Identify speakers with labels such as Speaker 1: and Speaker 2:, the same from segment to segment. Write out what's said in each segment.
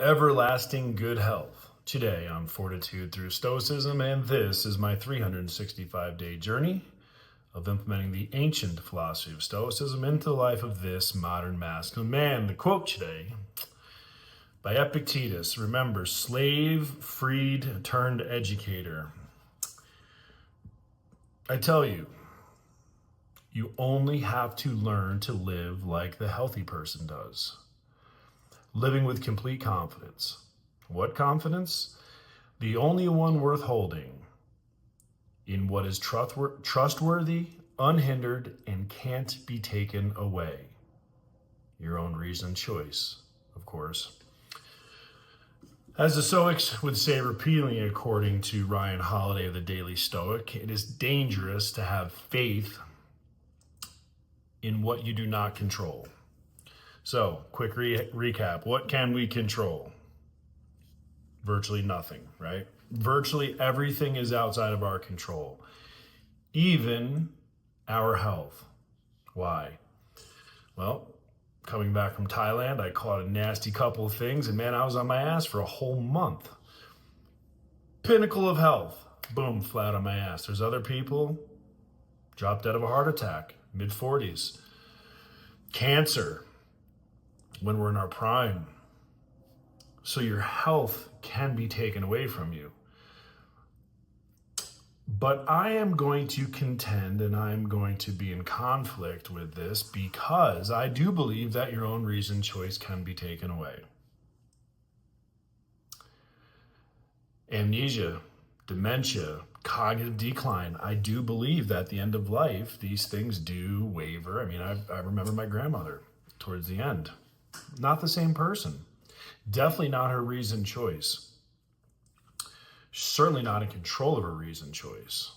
Speaker 1: everlasting good health. Today on Fortitude through Stoicism, and this is my 365-day journey of implementing the ancient philosophy of Stoicism into the life of this modern masculine man. The quote today by Epictetus, remember, slave, freed, turned educator. I tell you, you only have to learn to live like the healthy person does. Living with complete confidence. What confidence? The only one worth holding in what is trustworthy, unhindered, and can't be taken away. Your own reason and choice, of course. As the Stoics would say repeatedly, according to Ryan Holiday of the Daily Stoic, it is dangerous to have faith in what you do not control. So, quick recap. What can we control? Virtually nothing, right? Virtually everything is outside of our control, even our health. Why? Well, coming back from Thailand, I caught a nasty couple of things, and man, I was on my ass for a whole month. Pinnacle of health, boom, flat on my ass. There's other people dropped dead of a heart attack, mid-40s. Cancer, when we're in our prime. So your health can be taken away from you. But I am going to contend and I'm going to be in conflict with this because I do believe that your own reason choice can be taken away. Amnesia, dementia, cognitive decline. I do believe that at the end of life, these things do waver. I mean, I remember my grandmother towards the end. Not the same person. Definitely not her reasoned choice. Certainly not in control of her reasoned choice.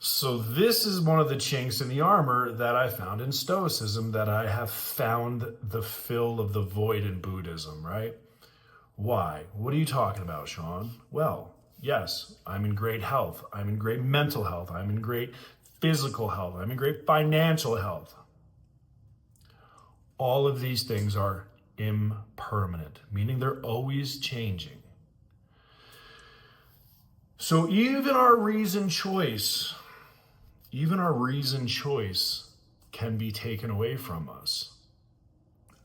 Speaker 1: So this is one of the chinks in the armor that I found in Stoicism, that I have found the fill of the void in Buddhism, right? Why? What are you talking about, Shawn? Well, yes, I'm in great health. I'm in great mental health. I'm in great physical health. I'm in great financial health. All of these things are impermanent, meaning they're always changing. So even our reasoned choice can be taken away from us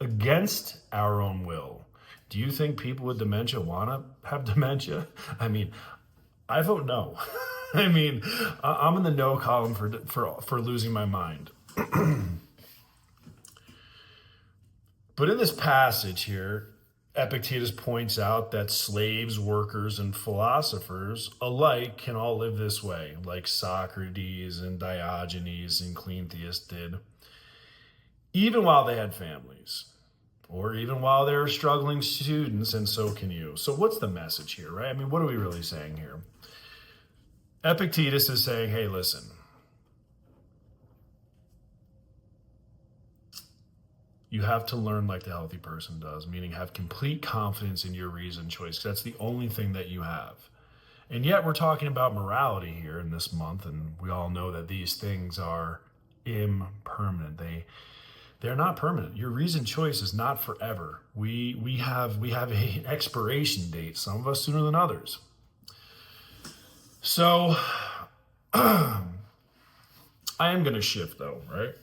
Speaker 1: against our own will. Do you think people with dementia want to have dementia? I mean, I vote no. I mean, I'm in the no column for losing my mind. But in this passage here, Epictetus points out that slaves, workers, and philosophers alike can all live this way, like Socrates and Diogenes and Cleanthes did, even while they had families, or even while they were struggling students, and so can you. So what's the message here, right? I mean, what are we really saying here? Epictetus is saying, hey, listen, you have to learn like the healthy person does, meaning have complete confidence in your reason choice. That's the only thing that you have. And yet we're talking about morality here in this month, and we all know that these things are impermanent. They're not permanent. Your reason choice is not forever. We have an expiration date, some of us sooner than others. So I am going to shift though, right?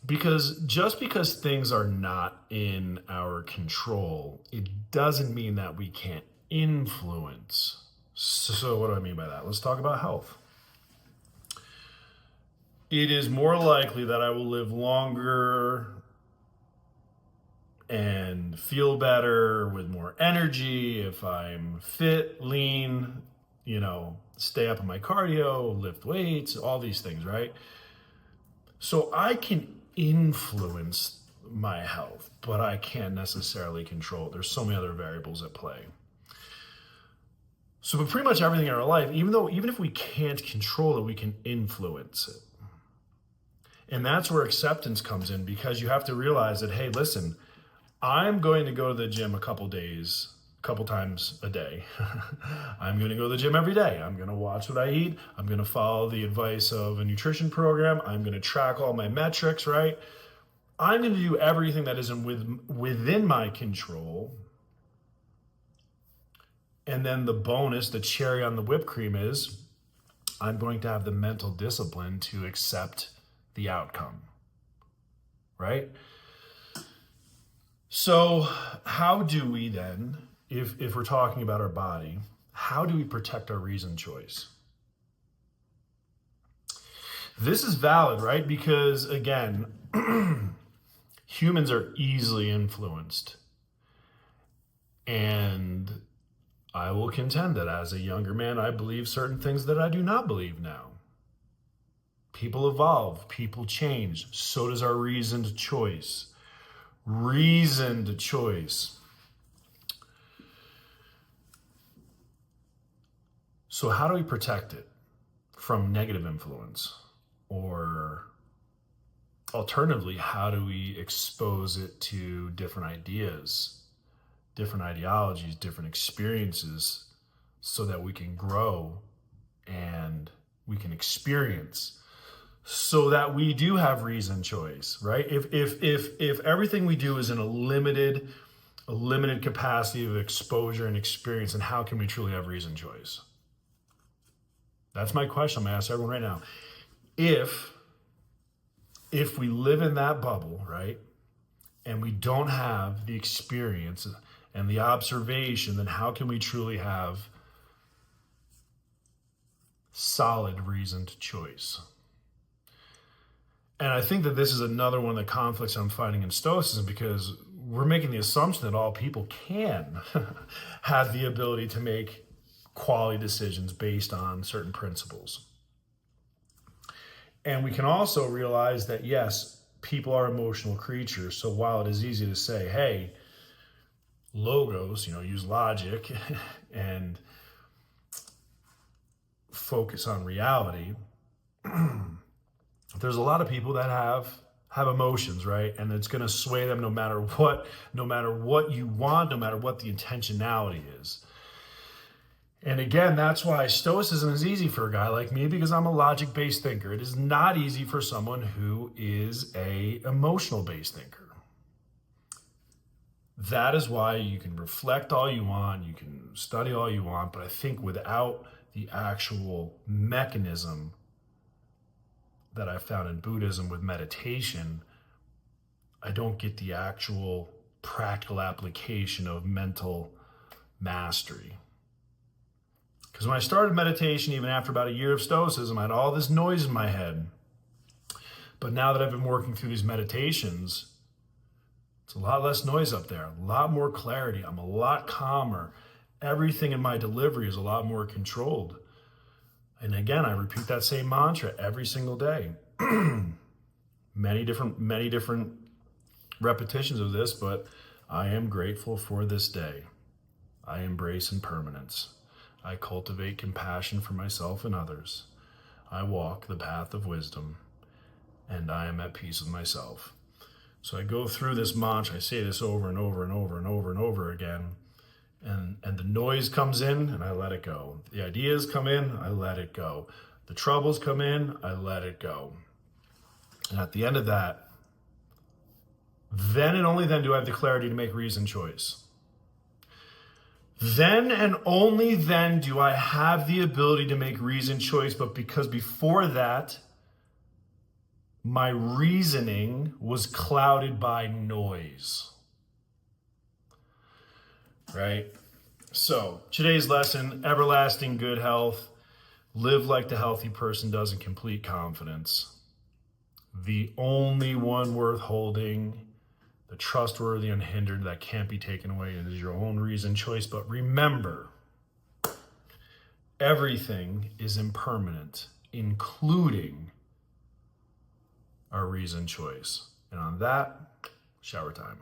Speaker 1: Because just because things are not in our control, it doesn't mean that we can't influence. So what do I mean by that? Let's talk about health. It is more likely that I will live longer and feel better with more energy if I'm fit, lean, stay up on my cardio, lift weights, all these things, right? So I can influence my health, but I can't necessarily control it. There's so many other variables at play. So, but pretty much everything in our life, even if we can't control it, we can influence it. And that's where acceptance comes in, because you have to realize that, hey, listen, I'm going to go to the gym a couple times a day. I'm going to go to the gym every day. I'm going to watch what I eat. I'm going to follow the advice of a nutrition program. I'm going to track all my metrics, right? I'm going to do everything that isn't within my control. And then the bonus, the cherry on the whipped cream is I'm going to have the mental discipline to accept the outcome, right? So how do we then, if we're talking about our body, how do we protect our reasoned choice? This is valid, right? Because again, humans are easily influenced. And I will contend that as a younger man, I believe certain things that I do not believe now. People evolve, people change. So does our reasoned choice. Reasoned choice. So how do we protect it from negative influence? Or alternatively, how do we expose it to different ideas, different ideologies, different experiences, so that we can grow and we can experience, so that we do have reasoned choice, right? If everything we do is in a limited capacity of exposure and experience, then how can we truly have reasoned choice? That's my question. I'm gonna ask everyone right now. If we live in that bubble, right, and we don't have the experience and the observation, then how can we truly have solid reasoned choice? And I think that this is another one of the conflicts I'm finding in Stoicism, because we're making the assumption that all people can have the ability to make quality decisions based on certain principles. And we can also realize that, yes, people are emotional creatures. So while it is easy to say, hey, logos, use logic and focus on reality, there's a lot of people that have emotions, right? And it's going to sway them no matter what you want, no matter what the intentionality is. And again, that's why Stoicism is easy for a guy like me, because I'm a logic-based thinker. It is not easy for someone who is a emotional-based thinker. That is why you can reflect all you want, you can study all you want, but I think without the actual mechanism that I found in Buddhism with meditation, I don't get the actual practical application of mental mastery. Because when I started meditation, even after about a year of Stoicism, I had all this noise in my head. But now that I've been working through these meditations, it's a lot less noise up there, a lot more clarity. I'm a lot calmer. Everything in my delivery is a lot more controlled. And again, I repeat that same mantra every single day. Many different repetitions of this, but I am grateful for this day. I embrace impermanence. I cultivate compassion for myself and others. I walk the path of wisdom, and I am at peace with myself. So I go through this mantra, I say this over and over and over and over and over again, and the noise comes in, and I let it go. The ideas come in, I let it go. The troubles come in, I let it go. And at the end of that, then and only then do I have the clarity to make reasoned choice. Then and only then do I have the ability to make reasoned choice, but because before that, my reasoning was clouded by noise. Right? So, today's lesson, everlasting good health. Live like the healthy person does in complete confidence. The only one worth holding, the trustworthy, unhindered, that can't be taken away. It is your own reasoned choice. But remember, everything is impermanent, including our reasoned choice. And on that, shower time.